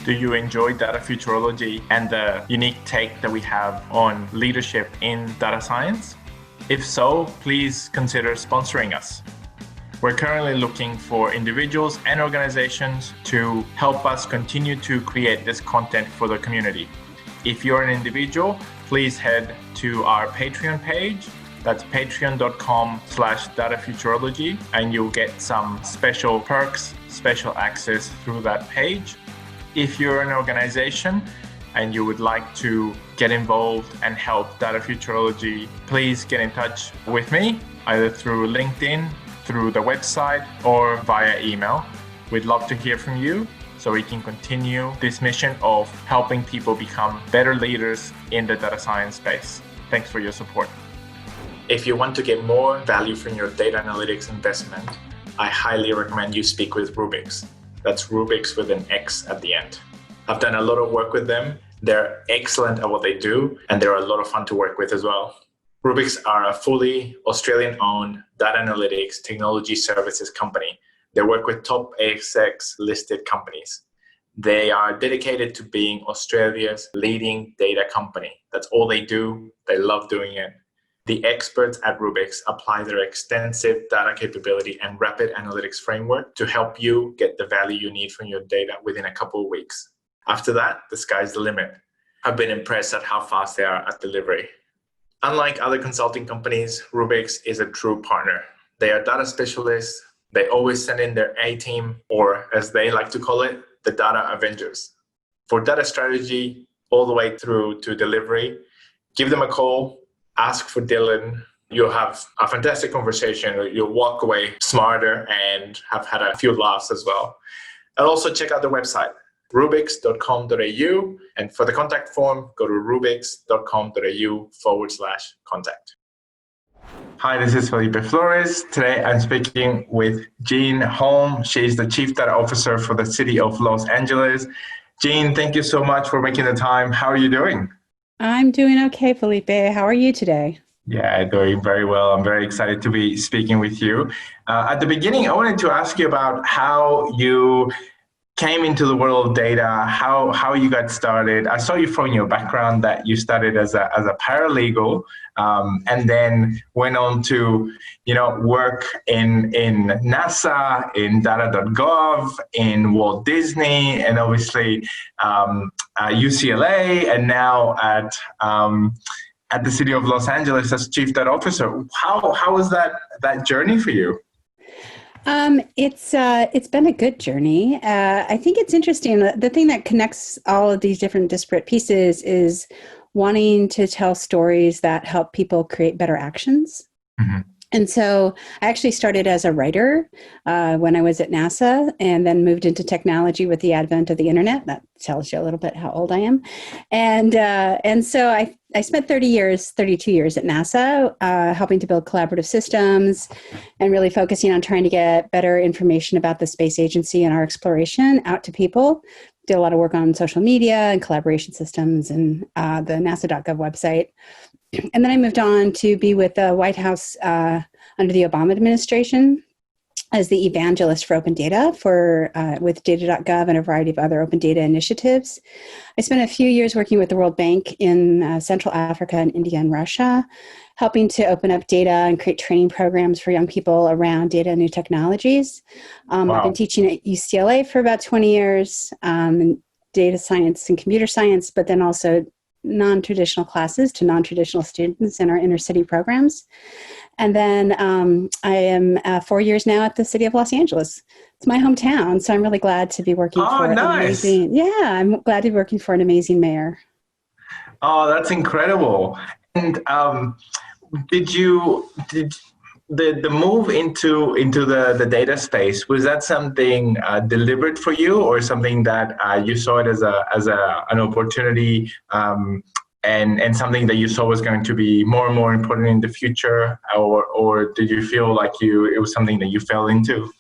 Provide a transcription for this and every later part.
Do you enjoy data futurology and the unique take that we have on leadership in data science? If so, please consider sponsoring us. We're currently looking for individuals and organizations to help us continue to create this content for the community. If you're an individual, please head to our Patreon page. That's patreon.com/datafuturology, and you'll get some special perks, special access through that page. If you're an organization and you would like to get involved and help data futurology, please get in touch with me, either through LinkedIn, through the website, or via email. We'd love to hear from you so we can continue this mission of helping people become better leaders in the data science space. Thanks for your support. If you want to get more value from your data analytics investment, I highly recommend you speak with Rubix. That's Rubix with an X at the end. I've done a lot of work with them. They're excellent at what they do, and they're a lot of fun to work with as well. Rubix are a fully Australian-owned data analytics technology services company. They work with top ASX-listed companies. They are dedicated to being Australia's leading data company. That's all they do. They love doing it. The experts at Rubix apply their extensive data capability and rapid analytics framework to help you get the value you need from your data within a couple of weeks. After that, the sky's the limit. I've been impressed at how fast they are at delivery. Unlike other consulting companies, Rubix is a true partner. They are data specialists. They always send in their A-team, or as they like to call it, the data Avengers. For data strategy all the way through to delivery, give them a call, ask for Dylan. You'll have a fantastic conversation. You'll walk away smarter and have had a few laughs as well. And also check out the website, rubix.com.au. And for the contact form, go to rubix.com.au/contact. Hi, this is Felipe Flores. Today I'm speaking with Jeanne Holm. She's the Chief Data Officer for the City of Los Angeles. Jeanne, thank you so much for making the time. How are you doing? I'm doing okay, Felipe. How are you today? Yeah, doing very well. I'm very excited to be speaking with you. At the beginning, I wanted to ask you about how you came into the world of data, how you got started. I saw you from your background that you started as a paralegal, and then went on to work in NASA, in data.gov, in Walt Disney, and obviously UCLA, and now at the City of Los Angeles as Chief Data Officer. How was that journey for you? It's been a good journey. I think it's interesting. The thing that connects all of these different disparate pieces is wanting to tell stories that help people create better actions. Mm-hmm. And so I actually started as a writer when I was at NASA, and then moved into technology with the advent of the internet. That tells you a little bit how old I am. And so I spent 32 years at NASA, helping to build collaborative systems and really focusing on trying to get better information about the space agency and our exploration out to people. Did a lot of work on social media and collaboration systems and the NASA.gov website. And then I moved on to be with the White House under the Obama administration as the evangelist for open data with data.gov and a variety of other open data initiatives. I spent a few years working with the World Bank in Central Africa and India and Russia, helping to open up data and create training programs for young people around data and new technologies. Wow. I've been teaching at UCLA for about 20 years, in data science and computer science, but then also non-traditional classes to non-traditional students in our inner city programs. And then I am 4 years now at the City of Los Angeles. It's my hometown, so I'm really glad to be working for nice. I'm glad to be working for an amazing mayor. Oh, that's incredible. And did the move into the data space, was that something deliberate for you, or something that you saw it as an opportunity and something that you saw was going to be more and more important in the future, or did you feel like it was something that you fell into?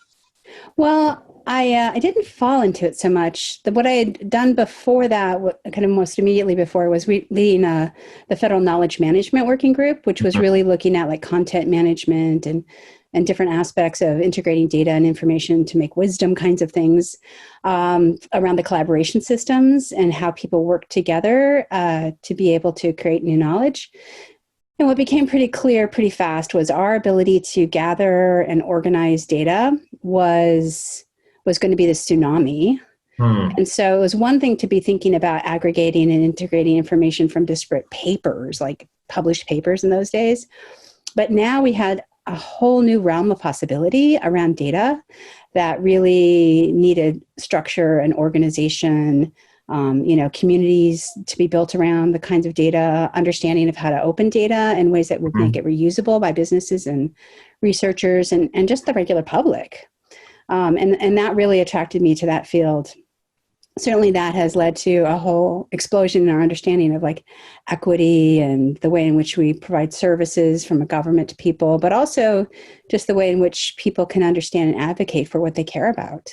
Well, I didn't fall into it so much. What I had done before that, kind of most immediately before, was leading the Federal Knowledge Management Working Group, which was really looking at like content management and and different aspects of integrating data and information to make wisdom kinds of things, around the collaboration systems and how people work together to be able to create new knowledge. And what became pretty clear pretty fast was our ability to gather and organize data was going to be the tsunami. And so it was one thing to be thinking about aggregating and integrating information from disparate papers, like published papers in those days. But now we had a whole new realm of possibility around data that really needed structure and organization, communities to be built around the kinds of data, understanding of how to open data in ways that would make it reusable by businesses and researchers and just the regular public. And that really attracted me to that field. Certainly that has led to a whole explosion in our understanding of like equity and the way in which we provide services from a government to people, but also just the way in which people can understand and advocate for what they care about.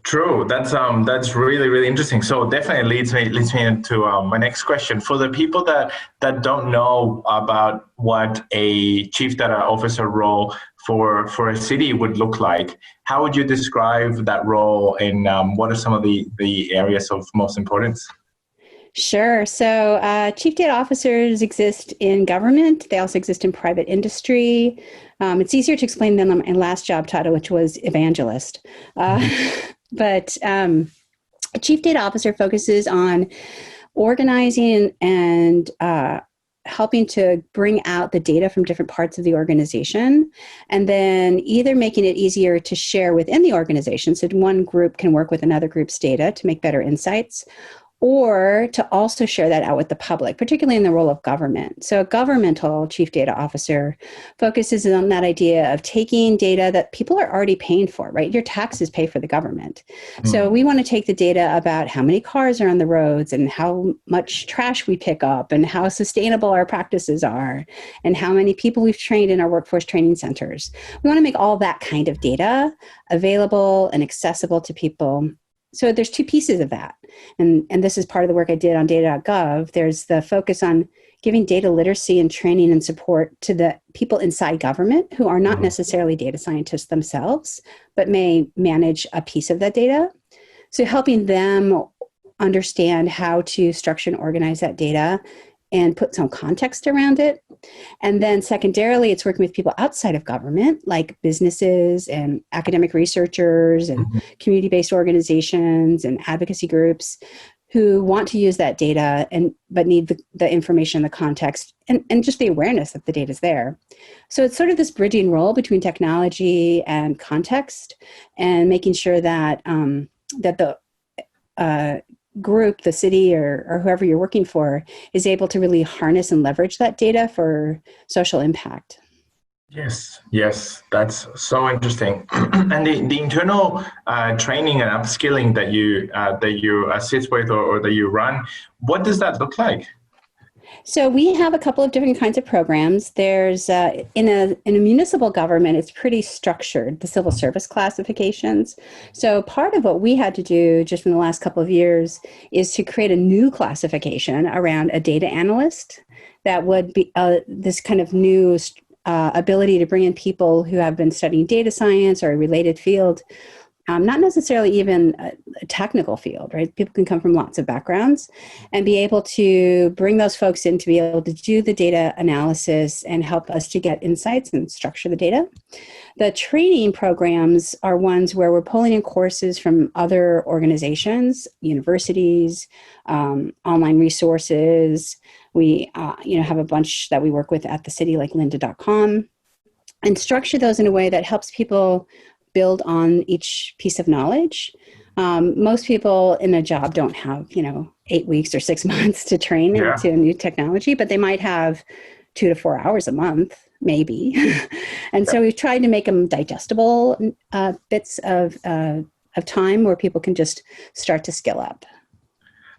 True. That's really, really interesting. So definitely leads me into my next question. For the people that don't know about what a chief data officer role for a city would look like, how would you describe that role, and what are some of the areas of most importance? Sure. So chief data officers exist in government. They also exist in private industry. It's easier to explain than my last job title, which was evangelist. But a chief data officer focuses on organizing and helping to bring out the data from different parts of the organization, and then either making it easier to share within the organization, so one group can work with another group's data to make better insights, or to also share that out with the public, particularly in the role of government. So a governmental chief data officer focuses on that idea of taking data that people are already paying for, right? Your taxes pay for the government. So we want to take the data about how many cars are on the roads and how much trash we pick up and how sustainable our practices are and how many people we've trained in our workforce training centers. We want to make all that kind of data available and accessible to people. So there's two pieces of that. And this is part of the work I did on data.gov. There's the focus on giving data literacy and training and support to the people inside government who are not necessarily data scientists themselves, but may manage a piece of that data. So helping them understand how to structure and organize that data and put some context around it. And then secondarily, it's working with people outside of government, like businesses and academic researchers and community-based organizations and advocacy groups who want to use that data but need the information, the context, and just the awareness that the data is there. So it's sort of this bridging role between technology and context, and making sure that that the group, the city, or whoever you're working for, is able to really harness and leverage that data for social impact. Yes, that's so interesting. And the internal training and upskilling that you assist with or that you run, what does that look like? So we have a couple of different kinds of programs. There's in a municipal government, it's pretty structured, the civil service classifications. So part of what we had to do just in the last couple of years is to create a new classification around a data analyst that would be this kind of new ability to bring in people who have been studying data science or a related field. Not necessarily even a technical field, right? People can come from lots of backgrounds and be able to bring those folks in to be able to do the data analysis and help us to get insights and structure the data. The training programs are ones where we're pulling in courses from other organizations, universities, online resources. We have a bunch that we work with at the city, like lynda.com, and structure those in a way that helps people build on each piece of knowledge. Most people in a job don't have, 8 weeks or 6 months to train into a new technology, but they might have 2 to 4 hours a month, maybe. And so we've tried to make them digestible bits of time where people can just start to skill up.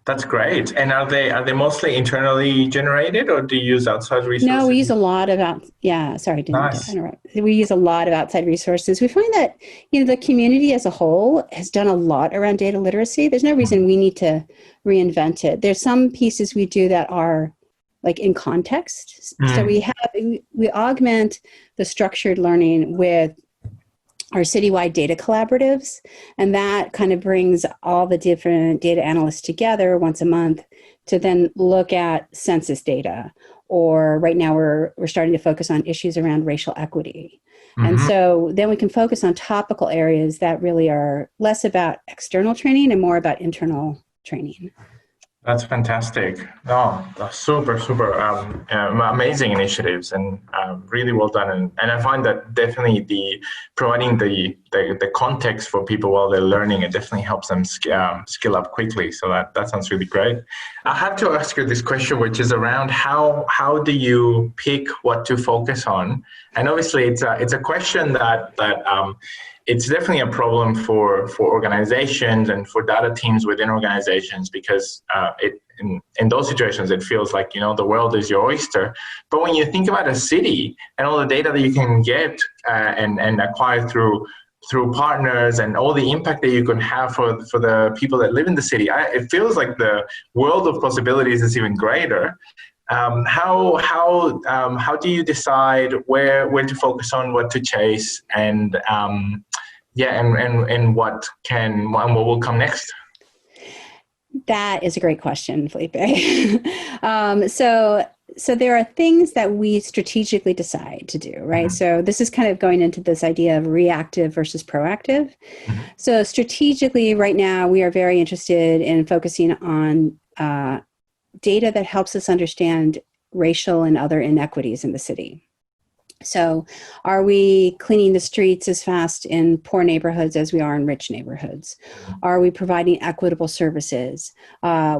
That's great. And are they mostly internally generated, or do you use outside resources? No, we use a lot of interrupt. We use a lot of outside resources. We find that the community as a whole has done a lot around data literacy. There's no reason we need to reinvent it. There's some pieces we do that are like in context. So we augment the structured learning with our citywide data collaboratives, and that kind of brings all the different data analysts together once a month to then look at census data. Or right now we're starting to focus on issues around racial equity. And so then we can focus on topical areas that really are less about external training and more about internal training. That's fantastic. Oh, super, super amazing initiatives, and really well done. And I find that definitely providing the context for people while they're learning, it definitely helps them skill up quickly. So that sounds really great. I have to ask you this question, which is around how do you pick what to focus on? And obviously, it's a question that it's definitely a problem for organizations and for data teams within organizations, because in those situations, it feels like, the world is your oyster. But when you think about a city and all the data that you can get and acquire through partners and all the impact that you can have for the people that live in the city, it feels like the world of possibilities is even greater. How do you decide where to focus on, what to chase, and what will come next? That is a great question, Felipe. So there are things that we strategically decide to do, right? So this is kind of going into this idea of reactive versus proactive. So strategically, right now, we are very interested in focusing on data that helps us understand racial and other inequities in the city. So are we cleaning the streets as fast in poor neighborhoods as we are in rich neighborhoods? Are we providing equitable services?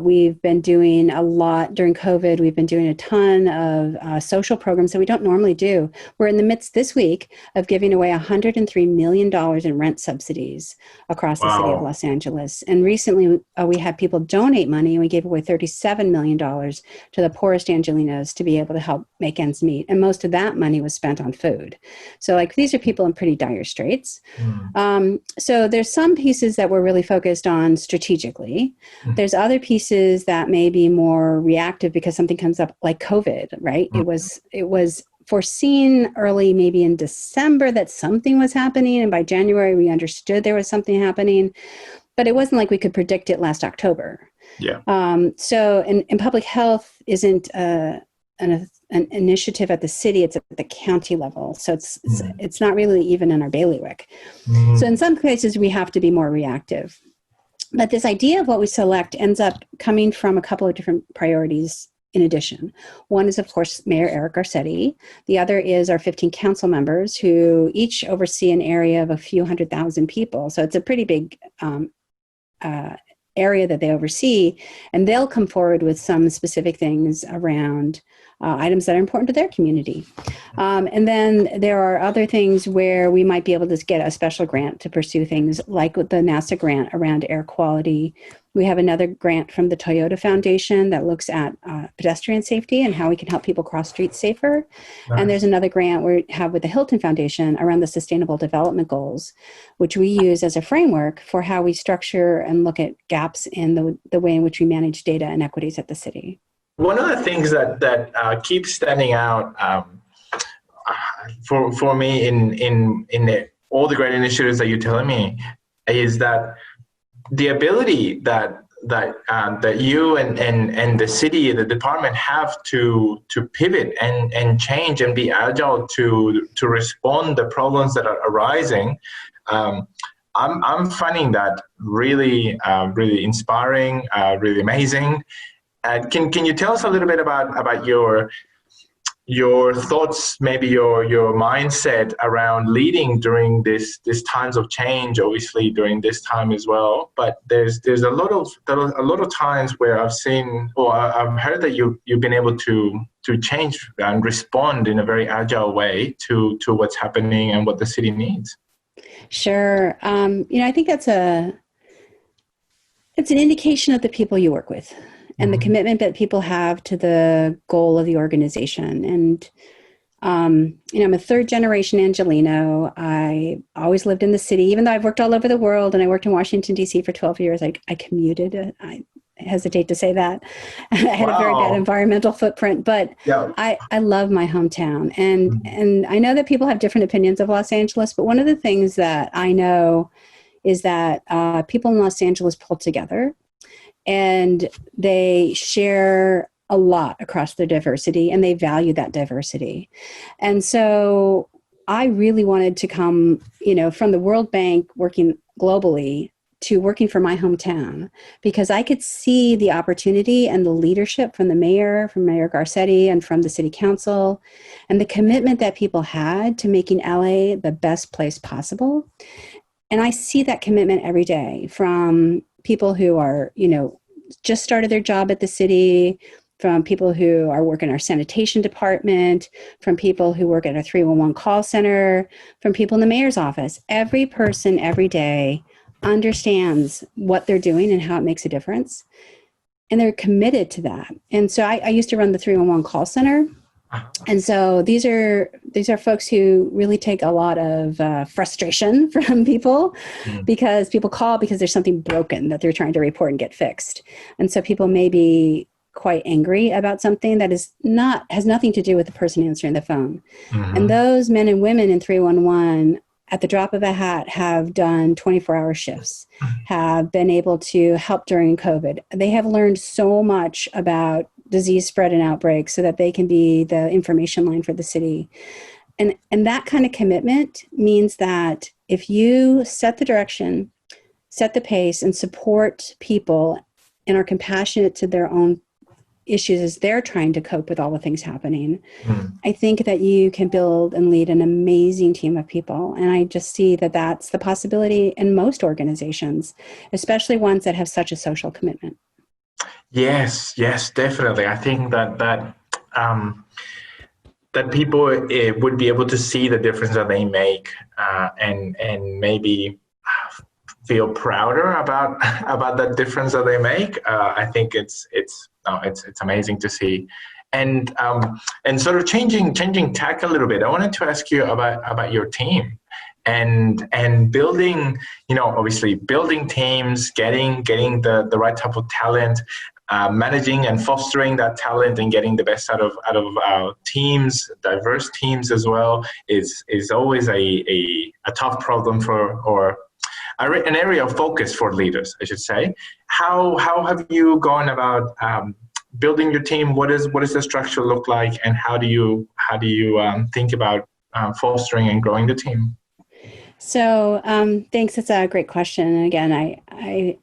We've been doing a lot during COVID. We've been doing a ton of social programs that we don't normally do. We're in the midst this week of giving away $103 million in rent subsidies across the city of Los Angeles. And recently we had people donate money, and we gave away $37 million to the poorest Angelinos to be able to help make ends meet. And most of that money was spent on food. So these are people in pretty dire straits. So there's some pieces that we're really focused on strategically. There's other pieces that may be more reactive because something comes up like COVID, right? It was foreseen early, maybe in December, that something was happening. And by January, we understood there was something happening, but it wasn't like we could predict it last October. So in public health isn't an initiative at the city, it's at the county level. So it's not really even in our bailiwick. So in some cases, we have to be more reactive. But this idea of what we select ends up coming from a couple of different priorities in addition. One is, of course, Mayor Eric Garcetti. The other is our 15 council members, who each oversee an area of a few 100,000 people. So it's a pretty big area that they oversee, and they'll come forward with some specific things around items that are important to their community. And then there are other things where we might be able to get a special grant to pursue things like with the NASA grant around air quality. We have another grant from the Toyota Foundation that looks at pedestrian safety and how we can help people cross streets safer. Nice. And there's another grant we have with the Hilton Foundation around the Sustainable Development Goals, which we use as a framework for how we structure and look at gaps in the way in which we manage data inequities at the city. One of the things that keeps standing out for me in all the great initiatives that you're telling me is that the ability that you and the city, the department have to pivot and change and be agile to respond to the problems that are arising. I'm finding that really inspiring, really amazing. Can you tell us a little bit about your thoughts, maybe your mindset around leading during this times of change, obviously during this time as well. But there's a lot of times where I've seen or I've heard that you've been able to change and respond in a very agile way to what's happening and what the city needs. Sure. I think it's an indication of the people you work with and the commitment that people have to the goal of the organization. And, I'm a third generation Angelino. I always lived in the city, even though I've worked all over the world, and I worked in Washington, D.C. for 12 years. I commuted. I hesitate to say that. I had a very bad environmental footprint, but I love my hometown. And I know that people have different opinions of Los Angeles, but one of the things that I know is that people in Los Angeles pull together and they share a lot across their diversity, and they value that diversity. And so I really wanted to come, from the World Bank working globally to working for my hometown, because I could see the opportunity and the leadership from Mayor Garcetti, and from the city council, and the commitment that people had to making LA the best place possible. And I see that commitment every day from people who are, just started their job at the city, from people who are working in our sanitation department, from people who work at a 311 call center, from people in the mayor's office. Every person every day understands what they're doing and how it makes a difference. And they're committed to that. And so I used to run the 311 call center. And so these are folks who really take a lot of frustration from people, because people call because there's something broken that they're trying to report and get fixed. And so people may be quite angry about something that has nothing to do with the person answering the phone. And those men and women in 311, at the drop of a hat, have done 24-hour shifts, have been able to help during COVID. They have learned so much about disease spread and outbreaks so that they can be the information line for the city. And that kind of commitment means that if you set the direction, set the pace, and support people and are compassionate to their own issues as they're trying to cope with all the things happening, I think that you can build and lead an amazing team of people. And I just see that that's the possibility in most organizations, especially ones that have such a social commitment. Yes, definitely. I think that people would be able to see the difference that they make, and maybe feel prouder about that difference that they make. I think it's amazing to see. And sort of changing tack a little bit, I wanted to ask you about your team and building, obviously building teams, getting the right type of talent, managing and fostering that talent and getting the best out of teams, diverse teams as well, is always a tough problem or an area of focus for leaders, I should say. How have you gone about building your team? What does the structure look like, and how do you think about fostering and growing the team? So thanks. It's a great question. And again, I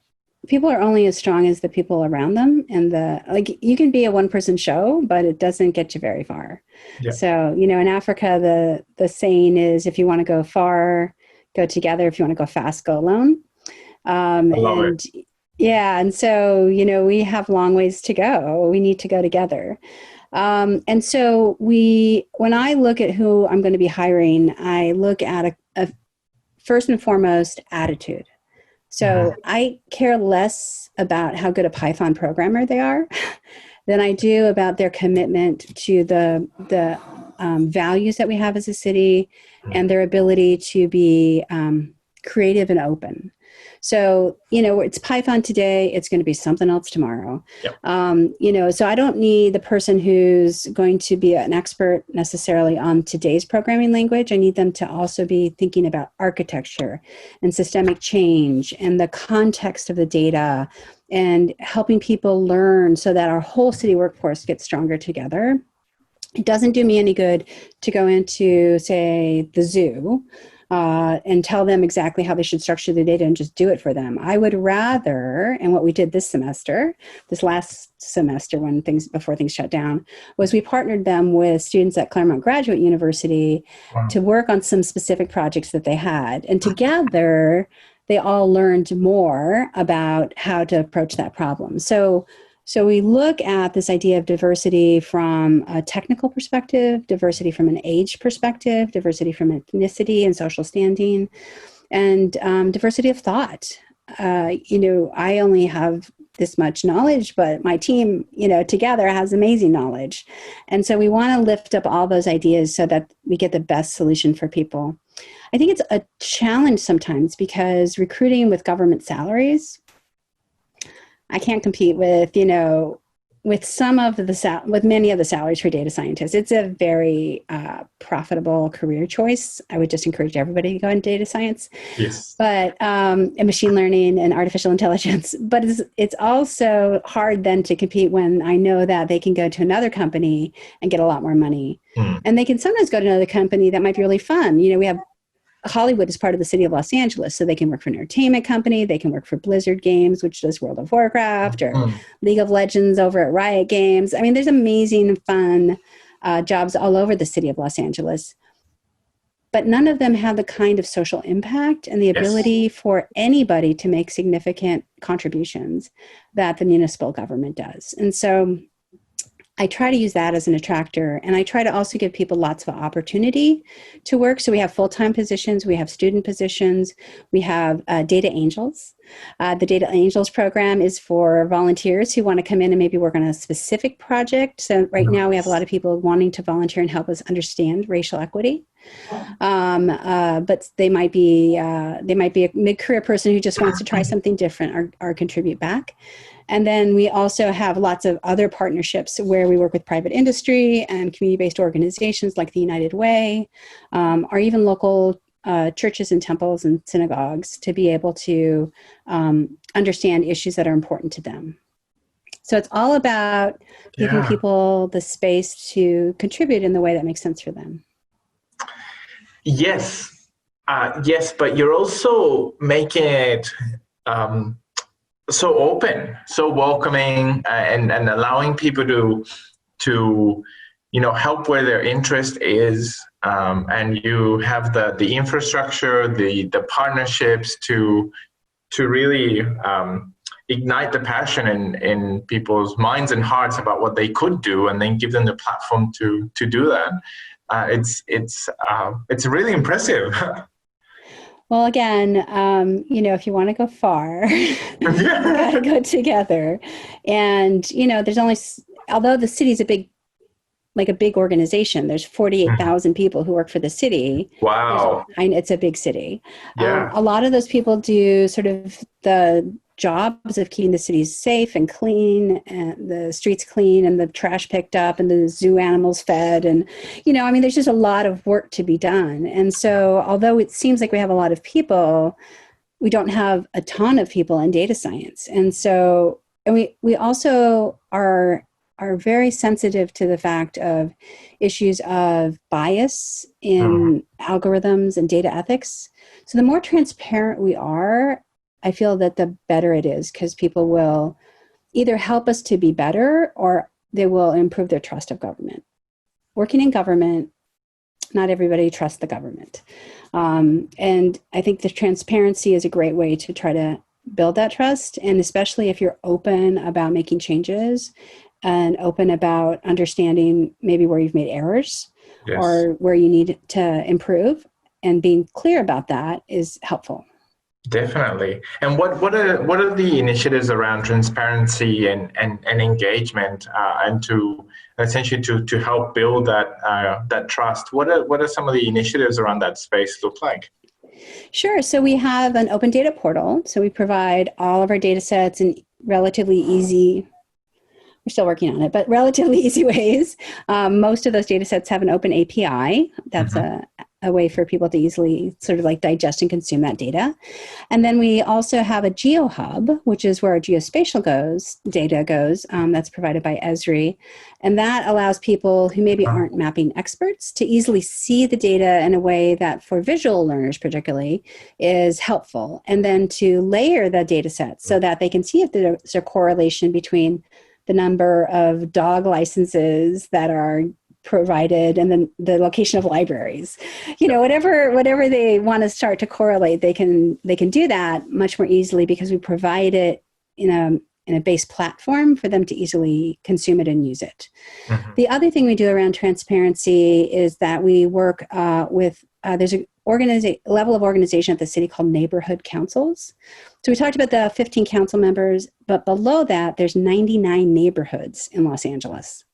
people are only as strong as the people around them, and you can be a one-person show, but it doesn't get you very far. Yeah. So in Africa, the saying is, if you want to go far, go together. If you want to go fast, go alone. I love it. Yeah. And so, we have long ways to go. We need to go together. And so when I look at who I'm going to be hiring, I look at a first and foremost attitude. So I care less about how good a Python programmer they are than I do about their commitment to the values that we have as a city and their ability to be creative and open. So, it's Python today, it's going to be something else tomorrow. Yep. So I don't need the person who's going to be an expert necessarily on today's programming language. I need them to also be thinking about architecture and systemic change and the context of the data and helping people learn so that our whole city workforce gets stronger together. It doesn't do me any good to go into, say, the zoo and tell them exactly how they should structure the data and just do it for them. I would rather, and what we did this last semester before things shut down, was we partnered them with students at Claremont Graduate University to work on some specific projects that they had. And together, they all learned more about how to approach that problem. So we look at this idea of diversity from a technical perspective, diversity from an age perspective, diversity from ethnicity and social standing, and diversity of thought. I only have this much knowledge, but my team, together has amazing knowledge. And so we want to lift up all those ideas so that we get the best solution for people. I think it's a challenge sometimes because recruiting with government salaries, I can't compete with, with with many of the salaries for data scientists. It's a very profitable career choice. I would just encourage everybody to go into data science. Yes. But and machine learning and artificial intelligence. But it's also hard then to compete when I know that they can go to another company and get a lot more money. And they can sometimes go to another company that might be really fun. We have Hollywood is part of the city of Los Angeles, so they can work for an entertainment company. They can work for Blizzard Games, which does World of Warcraft, or League of Legends over at Riot Games. I mean, there's amazing, fun jobs all over the city of Los Angeles. But none of them have the kind of social impact and the ability for anybody to make significant contributions that the municipal government does. And so I try to use that as an attractor, and I try to also give people lots of opportunity to work. So we have full-time positions, we have student positions, we have data angels. The Data Angels program is for volunteers who want to come in and maybe work on a specific project. So right now we have a lot of people wanting to volunteer and help us understand racial equity. But they might be a mid-career person who just wants to try something different or contribute back. And then we also have lots of other partnerships where we work with private industry and community-based organizations like the United Way, or even local churches and temples and synagogues to be able to understand issues that are important to them. So it's all about giving people the space to contribute in the way that makes sense for them. Yes. Yes, but you're also making it so open, so welcoming, and allowing people to help where their interest is, and you have the infrastructure, the partnerships to really ignite the passion in people's minds and hearts about what they could do, and then give them the platform to do that. It's really impressive. Well, again, if you want to go far, you got to go together. And, although the city's a big organization, there's 48,000 people who work for the city. Wow. It's a big city. Yeah. A lot of those people do sort of the jobs of keeping the cities safe and clean, and the streets clean, and the trash picked up, and the zoo animals fed. And, there's just a lot of work to be done. And so although it seems like we have a lot of people, we don't have a ton of people in data science. And so, we also are very sensitive to the fact of issues of bias in algorithms and data ethics. So the more transparent we are, I feel that the better it is, because people will either help us to be better, or they will improve their trust of government. Working in government, not everybody trusts the government. And I think the transparency is a great way to try to build that trust. And especially if you're open about making changes and open about understanding maybe where you've made errors or where you need to improve, and being clear about that is helpful. Definitely. And what are the initiatives around transparency and engagement, and to essentially to help build that trust? What are some of the initiatives around that space look like? Sure. So we have an open data portal. So we provide all of our data sets in relatively easy, we're still working on it, but relatively easy ways. Most of those data sets have an open API. That's a way for people to easily sort of digest and consume that data. And then we also have a GeoHub, which is where our geospatial data goes, that's provided by Esri. And that allows people who maybe aren't mapping experts to easily see the data in a way that for visual learners particularly is helpful. And then to layer the data set so that they can see if there's a correlation between the number of dog licenses that are provided and then the location of libraries, whatever they want to start to correlate, they can do that much more easily, because we provide it in a base platform for them to easily consume it and use it. The other thing we do around transparency is that we work with there's a level of organization at the city called neighborhood councils. So we talked about the 15 council members, but below that there's 99 neighborhoods in Los Angeles.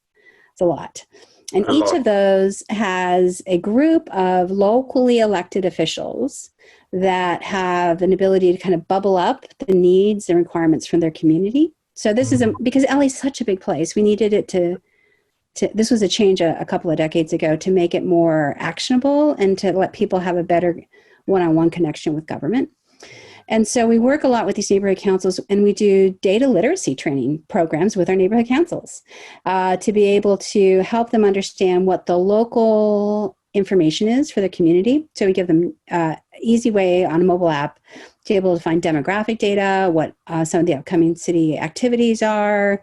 It's a lot. And each of those has a group of locally elected officials that have an ability to kind of bubble up the needs and requirements from their community. So this is because LA is such a big place. We needed it to this was a change a couple of decades ago to make it more actionable and to let people have a better one-on-one connection with government. And so we work a lot with these neighborhood councils, and we do data literacy training programs with our neighborhood councils to be able to help them understand what the local information is for their community. So we give them easy way on a mobile app to be able to find demographic data, what some of the upcoming city activities are,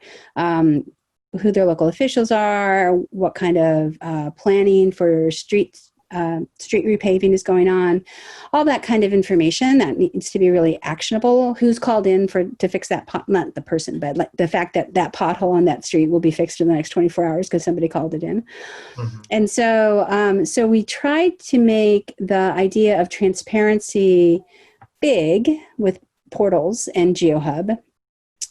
who their local officials are, what kind of planning for street repaving is going on, all that kind of information that needs to be really actionable. Who's called in to fix that not the person, but like the fact that that pothole on that street will be fixed in the next 24 hours because somebody called it in. Mm-hmm. And so we tried to make the idea of transparency big with portals and GeoHub,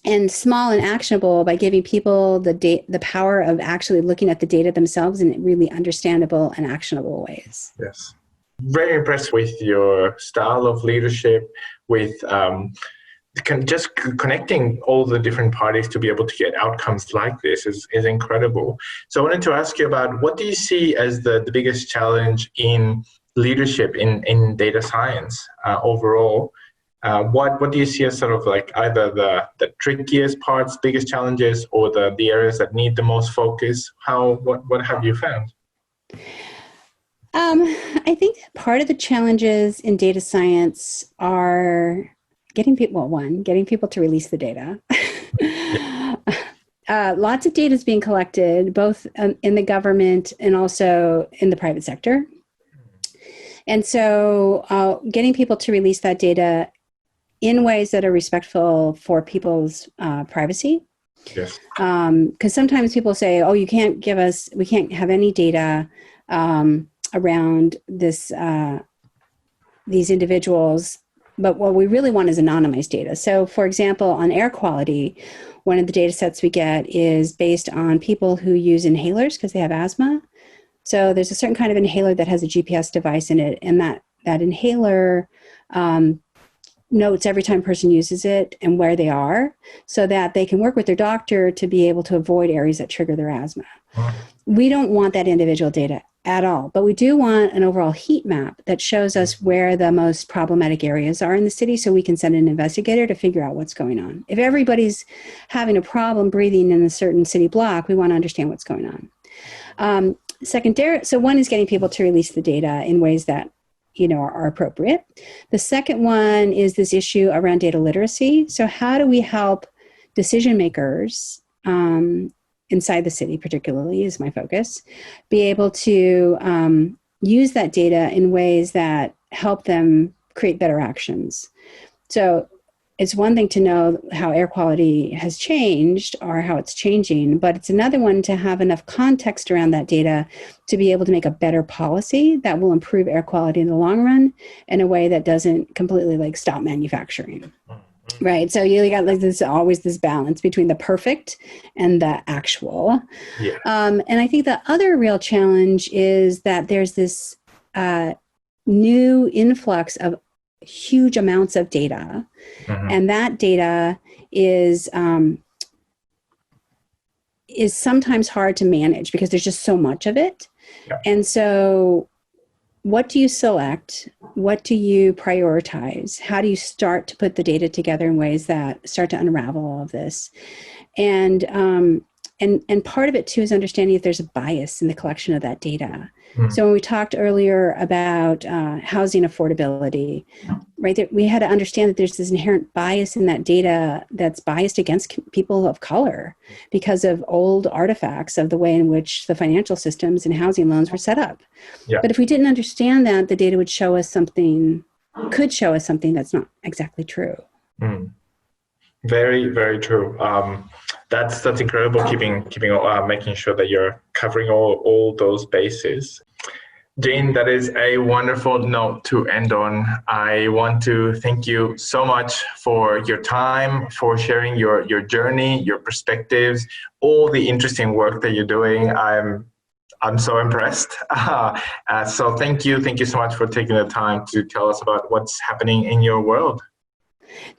and small and actionable by giving people the power of actually looking at the data themselves in really understandable and actionable ways. Yes. Very impressed with your style of leadership, with just connecting all the different parties to be able to get outcomes like this is incredible. So I wanted to ask you about, what do you see as the biggest challenge in leadership in data science overall? What do you see as sort of like either the trickiest parts, biggest challenges, or the areas that need the most focus? What have you found? I think part of the challenges in data science are getting people to release the data. Lots of data is being collected, both in the government and also in the private sector. And so getting people to release that data in ways that are respectful for people's privacy. Yes. Because sometimes people say, "Oh, we can't have any data around this these individuals." But what we really want is anonymized data. So, for example, on air quality, one of the data sets we get is based on people who use inhalers because they have asthma. So there's a certain kind of inhaler that has a GPS device in it, and that inhaler notes every time a person uses it and where they are, so that they can work with their doctor to be able to avoid areas that trigger their asthma. We don't want that individual data at all, but we do want an overall heat map that shows us where the most problematic areas are in the city, so we can send an investigator to figure out what's going on. If everybody's having a problem breathing in a certain city block, we want to understand what's going on. So one is getting people to release the data in ways that are appropriate. The second one is this issue around data literacy. So how do we help decision makers inside the city, particularly, is my focus, be able to use that data in ways that help them create better actions? So it's one thing to know how air quality has changed or how it's changing, but it's another one to have enough context around that data to be able to make a better policy that will improve air quality in the long run in a way that doesn't completely stop manufacturing. Right. So you got always this balance between the perfect and the actual. Yeah. And I think the other real challenge is that there's this new influx of huge amounts of data, and that data is sometimes hard to manage because there's just so much of it. Yeah. And so what do you select? What do you prioritize? How do you start to put the data together in ways that start to unravel all of this? And part of it too is understanding if there's a bias in the collection of that data. So when we talked earlier about housing affordability, right, we had to understand that there's this inherent bias in that data that's biased against people of color because of old artifacts of the way in which the financial systems and housing loans were set up. Yeah. But if we didn't understand that, the data could show us something that's not exactly true. Very, very true. That's incredible. Making sure that you're covering all those bases. Jeanne, that is a wonderful note to end on. I want to thank you so much for your time, for sharing your journey, your perspectives, all the interesting work that you're doing. I'm so impressed. So thank you so much for taking the time to tell us about what's happening in your world.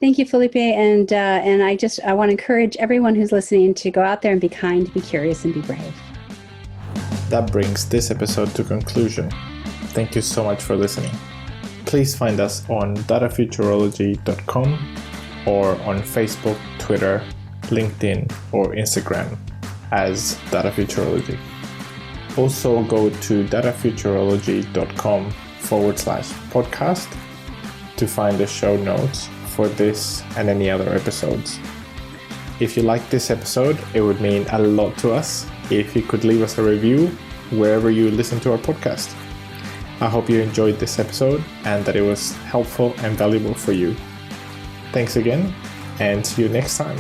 Thank you, Felipe. And I want to encourage everyone who's listening to go out there and be kind, be curious, and be brave. That brings this episode to conclusion. Thank you so much for listening. Please find us on datafuturology.com or on Facebook, Twitter, LinkedIn, or Instagram as Data Futurology. Also go to datafuturology.com/podcast to find the show notes for this and any other episodes. If you liked this episode, it would mean a lot to us if you could leave us a review wherever you listen to our podcast. I hope you enjoyed this episode and that it was helpful and valuable for you. Thanks again, and see you next time.